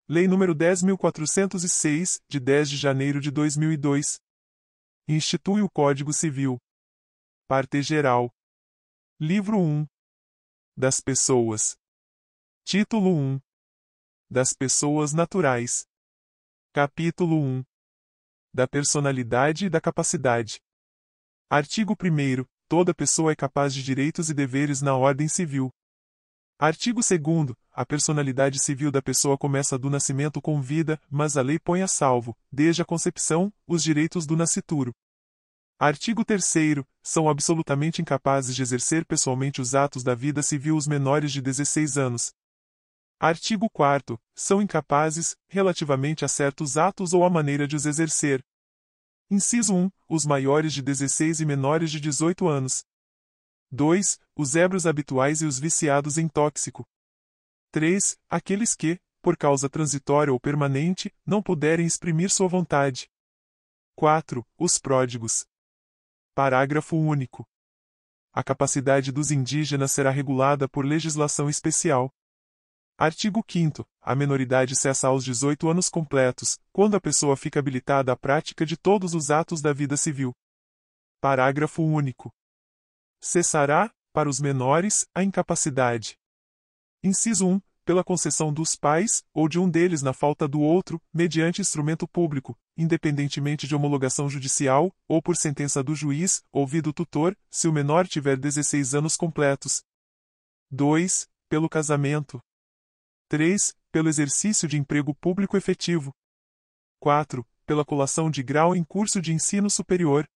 Lei nº 10.406, de 10 de janeiro de 2002. Institui o Código Civil. Parte Geral. Livro 1. Das Pessoas. Título 1. Das Pessoas Naturais. Capítulo 1. Da Personalidade e da Capacidade. Artigo 1º. Toda pessoa é capaz de direitos e deveres na ordem civil. Artigo 2º. A personalidade civil da pessoa começa do nascimento com vida, mas a lei põe a salvo, desde a concepção, os direitos do nascituro. Artigo 3º. São absolutamente incapazes de exercer pessoalmente os atos da vida civil os menores de 16 anos. Artigo 4º. São incapazes, relativamente a certos atos ou a maneira de os exercer. Inciso 1. Os maiores de 16 e menores de 18 anos. 2. Os ébrios habituais e os viciados em tóxico. 3. Aqueles que, por causa transitória ou permanente, não puderem exprimir sua vontade. 4. Os pródigos. Parágrafo único. A capacidade dos indígenas será regulada por legislação especial. Artigo 5º. A menoridade cessa aos 18 anos completos, quando a pessoa fica habilitada à prática de todos os atos da vida civil. Parágrafo único. Cessará, para os menores, a incapacidade. Inciso 1. Pela concessão dos pais, ou de um deles na falta do outro, mediante instrumento público, independentemente de homologação judicial, ou por sentença do juiz, ouvido o tutor, se o menor tiver 16 anos completos. 2. Pelo casamento. 3. Pelo exercício de emprego público efetivo. 4. Pela colação de grau em curso de ensino superior.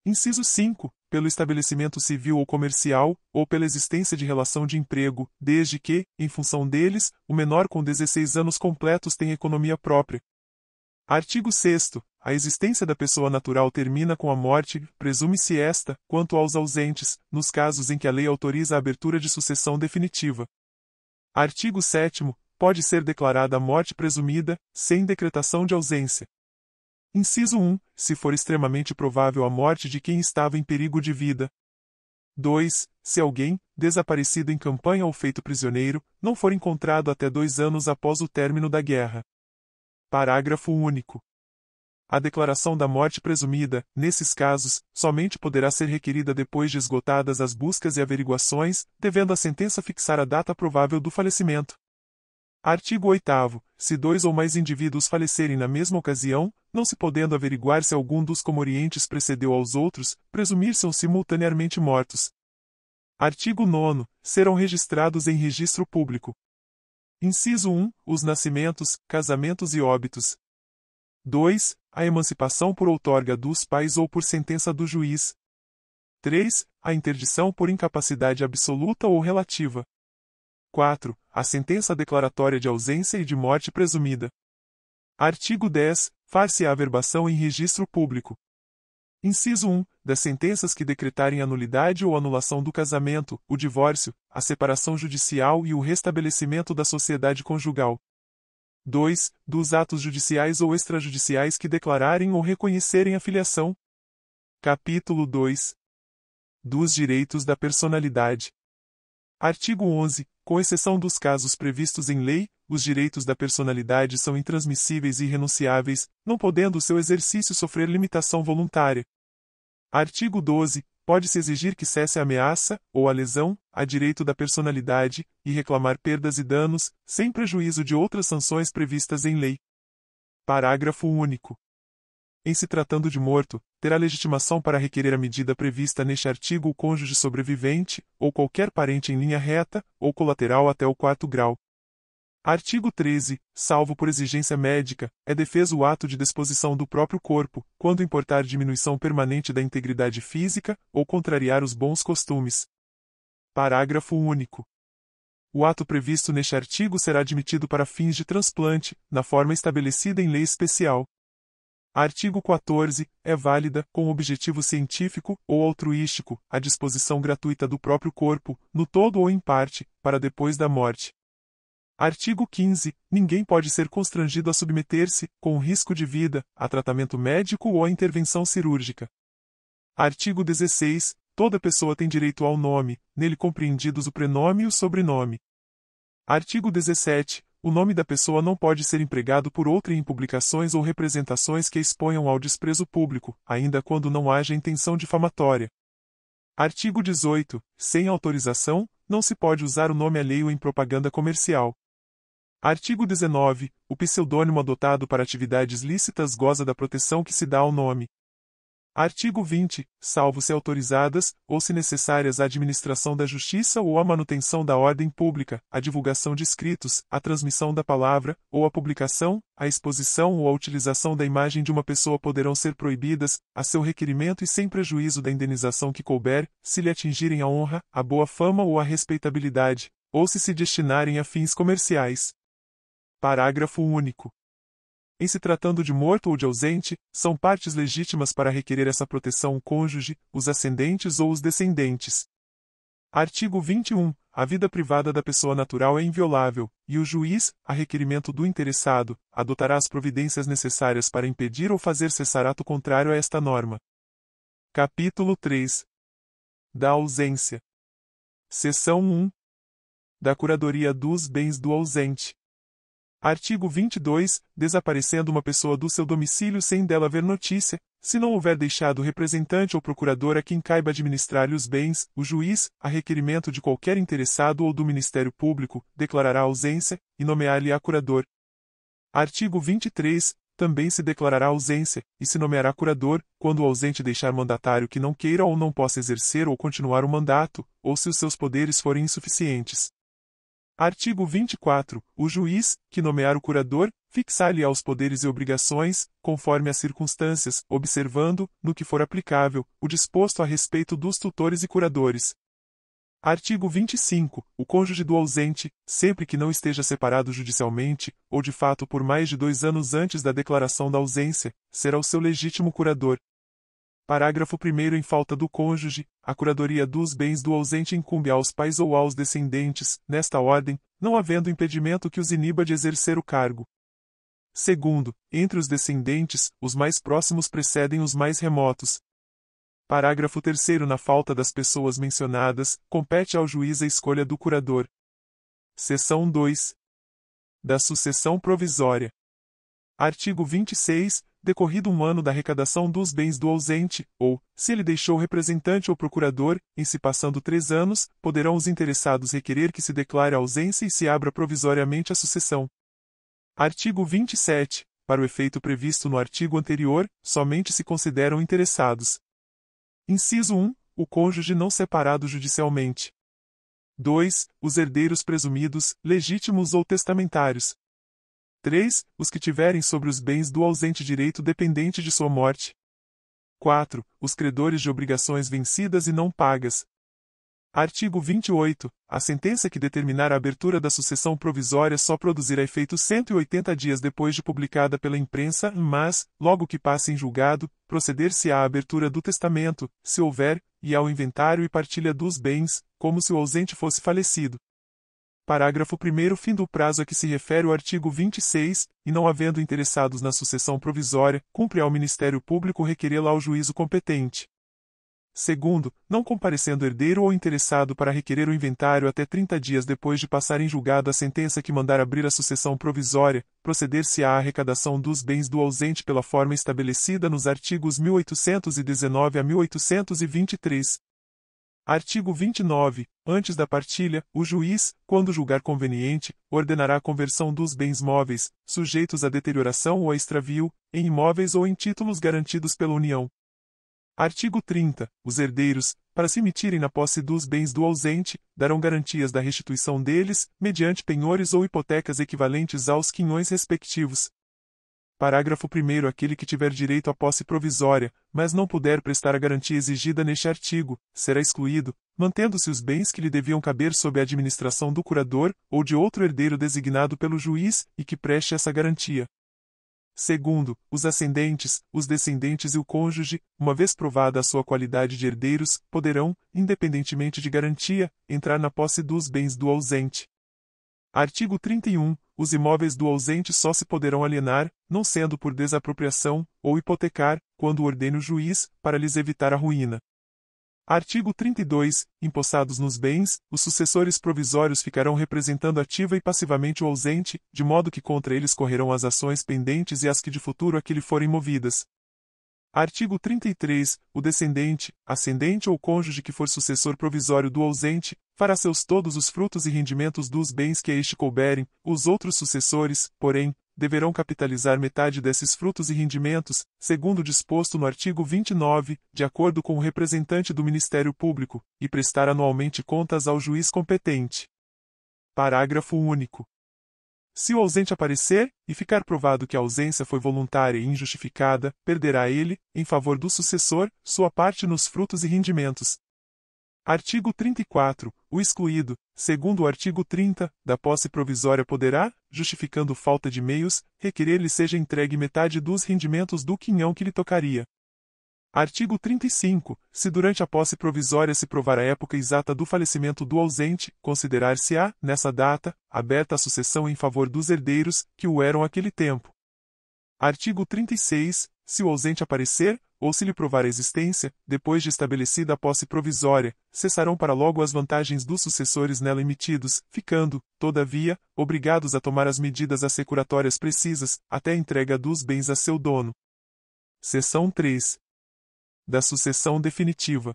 Inciso 5. Pelo estabelecimento civil ou comercial, ou pela existência de relação de emprego, desde que, em função deles, o menor com 16 anos completos tenha economia própria. Artigo 6º. A existência da pessoa natural termina com a morte, presume-se esta, quanto aos ausentes, nos casos em que a lei autoriza a abertura de sucessão definitiva. Artigo 7º. Pode ser declarada a morte presumida, sem decretação de ausência. Inciso 1. Se for extremamente provável a morte de quem estava em perigo de vida. 2. Se alguém, desaparecido em campanha ou feito prisioneiro, não for encontrado até 2 anos após o término da guerra. Parágrafo único. A declaração da morte presumida, nesses casos, somente poderá ser requerida depois de esgotadas as buscas e averiguações, devendo a sentença fixar a data provável do falecimento. Artigo 8º. Se 2 ou mais indivíduos falecerem na mesma ocasião, não se podendo averiguar se algum dos comorientes precedeu aos outros, presumir-se-ão simultaneamente mortos. Artigo 9º. Serão registrados em registro público. Inciso 1. Os nascimentos, casamentos e óbitos. 2. A emancipação por outorga dos pais ou por sentença do juiz. 3. A interdição por incapacidade absoluta ou relativa. 4. A sentença declaratória de ausência e de morte presumida. Artigo 10. Far-se-á averbação em registro público. Inciso 1. Das sentenças que decretarem a nulidade ou anulação do casamento, o divórcio, a separação judicial e o restabelecimento da sociedade conjugal. 2. Dos atos judiciais ou extrajudiciais que declararem ou reconhecerem a filiação. Capítulo 2. Dos direitos da personalidade. Artigo 11. Com exceção dos casos previstos em lei, os direitos da personalidade são intransmissíveis e irrenunciáveis, não podendo o seu exercício sofrer limitação voluntária. Artigo 12. Pode-se exigir que cesse a ameaça, ou a lesão, a direito da personalidade, e reclamar perdas e danos, sem prejuízo de outras sanções previstas em lei. Parágrafo único. Em se tratando de morto, terá legitimação para requerer a medida prevista neste artigo o cônjuge sobrevivente, ou qualquer parente em linha reta, ou colateral até o 4º grau. Artigo 13. Salvo por exigência médica, é defeso o ato de desposição do próprio corpo, quando importar diminuição permanente da integridade física, ou contrariar os bons costumes. Parágrafo único. O ato previsto neste artigo será admitido para fins de transplante, na forma estabelecida em lei especial. Artigo 14. É válida, com objetivo científico ou altruístico, a disposição gratuita do próprio corpo, no todo ou em parte, para depois da morte. Artigo 15. Ninguém pode ser constrangido a submeter-se, com risco de vida, a tratamento médico ou a intervenção cirúrgica. Artigo 16. Toda pessoa tem direito ao nome, nele compreendidos o prenome e o sobrenome. Artigo 17. o nome da pessoa não pode ser empregado por outra em publicações ou representações que exponham ao desprezo público, ainda quando não haja intenção difamatória. Artigo 18. Sem autorização, não se pode usar o nome alheio em propaganda comercial. Artigo 19. O pseudônimo adotado para atividades lícitas goza da proteção que se dá ao nome. Artigo 20. Salvo se autorizadas, ou se necessárias à administração da justiça ou à manutenção da ordem pública, a divulgação de escritos, a transmissão da palavra, ou a publicação, a exposição ou a utilização da imagem de uma pessoa poderão ser proibidas, a seu requerimento e sem prejuízo da indenização que couber, se lhe atingirem a honra, a boa fama ou a respeitabilidade, ou se destinarem a fins comerciais. Parágrafo único. Em se tratando de morto ou de ausente, são partes legítimas para requerer essa proteção o cônjuge, os ascendentes ou os descendentes. Artigo 21. A vida privada da pessoa natural é inviolável, e o juiz, a requerimento do interessado, adotará as providências necessárias para impedir ou fazer cessar ato contrário a esta norma. Capítulo 3. Da ausência. Seção 1. Da curadoria dos bens do ausente. Artigo 22. Desaparecendo uma pessoa do seu domicílio sem dela haver notícia, se não houver deixado representante ou procurador a quem caiba administrar-lhe os bens, o juiz, a requerimento de qualquer interessado ou do Ministério Público, declarará a ausência, e nomear-lhe-á curador. Artigo 23. Também se declarará ausência, e se nomeará curador, quando o ausente deixar mandatário que não queira ou não possa exercer ou continuar o mandato, ou se os seus poderes forem insuficientes. Artigo 24. O juiz, que nomear o curador, fixar-lhe-á os poderes e obrigações, conforme as circunstâncias, observando, no que for aplicável, o disposto a respeito dos tutores e curadores. Artigo 25. O cônjuge do ausente, sempre que não esteja separado judicialmente, ou de fato por mais de 2 anos antes da declaração da ausência, será o seu legítimo curador. Parágrafo 1º. Em falta do cônjuge, a curadoria dos bens do ausente incumbe aos pais ou aos descendentes, nesta ordem, não havendo impedimento que os iniba de exercer o cargo. Segundo, entre os descendentes, os mais próximos precedem os mais remotos. Parágrafo 3º. Na falta das pessoas mencionadas, compete ao juiz a escolha do curador. Seção 2. Da sucessão provisória. Artigo 26. Decorrido 1 ano da arrecadação dos bens do ausente, ou, se ele deixou representante ou procurador, em se passando 3 anos, poderão os interessados requerer que se declare a ausência e se abra provisoriamente a sucessão. Artigo 27. Para o efeito previsto no artigo anterior, somente se consideram interessados. Inciso 1. O cônjuge não separado judicialmente. 2. Os herdeiros presumidos, legítimos ou testamentários. 3. Os que tiverem sobre os bens do ausente direito dependente de sua morte. 4. Os credores de obrigações vencidas e não pagas. Artigo 28. A sentença que determinar a abertura da sucessão provisória só produzirá efeito 180 dias depois de publicada pela imprensa, mas, logo que passe em julgado, proceder-se-á à abertura do testamento, se houver, e ao inventário e partilha dos bens, como se o ausente fosse falecido. Parágrafo 1º. Fim do prazo a que se refere o artigo 26, e não havendo interessados na sucessão provisória, cumpre ao Ministério Público requerê-la ao juízo competente. Segundo, não comparecendo herdeiro ou interessado para requerer o inventário até 30 dias depois de passar em julgado a sentença que mandar abrir a sucessão provisória, proceder-se-á à arrecadação dos bens do ausente pela forma estabelecida nos artigos 1819 a 1823. Artigo 29. Antes da partilha, o juiz, quando julgar conveniente, ordenará a conversão dos bens móveis, sujeitos à deterioração ou a extravio, em imóveis ou em títulos garantidos pela União. Artigo 30. Os herdeiros, para se emitirem na posse dos bens do ausente, darão garantias da restituição deles, mediante penhores ou hipotecas equivalentes aos quinhões respectivos. Parágrafo 1º. Aquele que tiver direito à posse provisória, mas não puder prestar a garantia exigida neste artigo, será excluído, mantendo-se os bens que lhe deviam caber sob a administração do curador, ou de outro herdeiro designado pelo juiz, e que preste essa garantia. Segundo, os ascendentes, os descendentes e o cônjuge, uma vez provada a sua qualidade de herdeiros, poderão, independentemente de garantia, entrar na posse dos bens do ausente. Artigo 31. Os imóveis do ausente só se poderão alienar, não sendo por desapropriação, ou hipotecar, quando ordene o juiz, para lhes evitar a ruína. Artigo 32. Empossados nos bens, os sucessores provisórios ficarão representando ativa e passivamente o ausente, de modo que contra eles correrão as ações pendentes e as que de futuro a que lhe forem movidas. Artigo 33. O descendente, ascendente ou cônjuge que for sucessor provisório do ausente, fará seus todos os frutos e rendimentos dos bens que a este couberem. Os outros sucessores, porém, deverão capitalizar metade desses frutos e rendimentos, segundo disposto no artigo 29, de acordo com o representante do Ministério Público, e prestar anualmente contas ao juiz competente. Parágrafo único. Se o ausente aparecer, e ficar provado que a ausência foi voluntária e injustificada, perderá ele, em favor do sucessor, sua parte nos frutos e rendimentos. Artigo 34. O excluído, segundo o artigo 30, da posse provisória poderá, justificando falta de meios, requerer-lhe seja entregue metade dos rendimentos do quinhão que lhe tocaria. Artigo 35. Se durante a posse provisória se provar a época exata do falecimento do ausente, considerar-se-á, nessa data, aberta a sucessão em favor dos herdeiros, que o eram àquele tempo. Artigo 36. Se o ausente aparecer, ou se lhe provar a existência, depois de estabelecida a posse provisória, cessarão para logo as vantagens dos sucessores nela emitidos, ficando, todavia, obrigados a tomar as medidas assecuratórias precisas, até a entrega dos bens a seu dono. Seção 3. Da sucessão definitiva.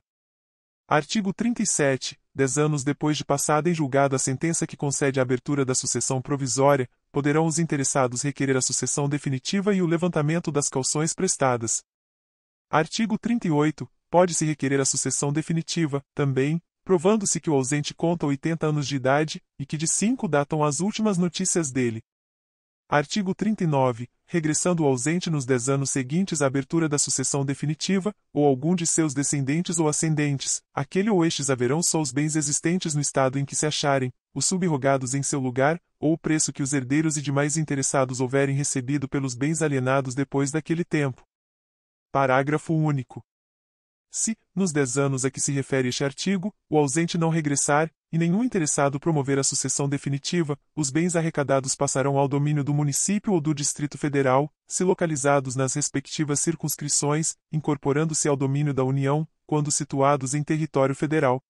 Artigo 37. 10 anos depois de passada em julgado a sentença que concede a abertura da sucessão provisória, poderão os interessados requerer a sucessão definitiva e o levantamento das cauções prestadas. Artigo 38. Pode-se requerer a sucessão definitiva, também, provando-se que o ausente conta 80 anos de idade, e que de 5 datam as últimas notícias dele. Artigo 39. Regressando o ausente nos 10 anos seguintes à abertura da sucessão definitiva, ou algum de seus descendentes ou ascendentes, aquele ou estes haverão só os bens existentes no estado em que se acharem, os subrogados em seu lugar, ou o preço que os herdeiros e demais interessados houverem recebido pelos bens alienados depois daquele tempo. Parágrafo único. Se, nos 10 anos a que se refere este artigo, o ausente não regressar, e nenhum interessado promover a sucessão definitiva, os bens arrecadados passarão ao domínio do município ou do Distrito Federal, se localizados nas respectivas circunscrições, incorporando-se ao domínio da União, quando situados em território federal.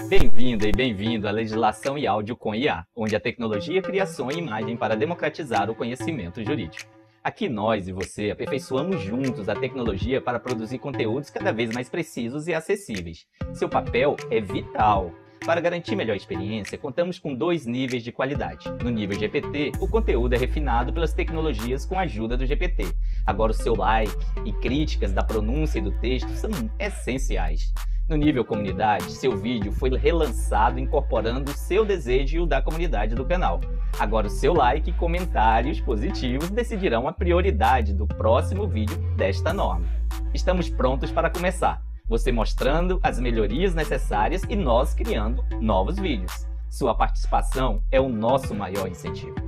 Bem-vinda e bem-vindo à Legislação e Áudio com IA, onde a tecnologia cria som e imagem para democratizar o conhecimento jurídico. Aqui nós e você aperfeiçoamos juntos a tecnologia para produzir conteúdos cada vez mais precisos e acessíveis. Seu papel é vital. Para garantir melhor experiência, contamos com 2 níveis de qualidade. No nível GPT, o conteúdo é refinado pelas tecnologias com a ajuda do GPT. Agora o seu like e críticas da pronúncia e do texto são essenciais. No nível comunidade, seu vídeo foi relançado incorporando o seu desejo e o da comunidade do canal. Agora o seu like e comentários positivos decidirão a prioridade do próximo vídeo desta norma. Estamos prontos para começar. Você mostrando as melhorias necessárias e nós criando novos vídeos. Sua participação é o nosso maior incentivo.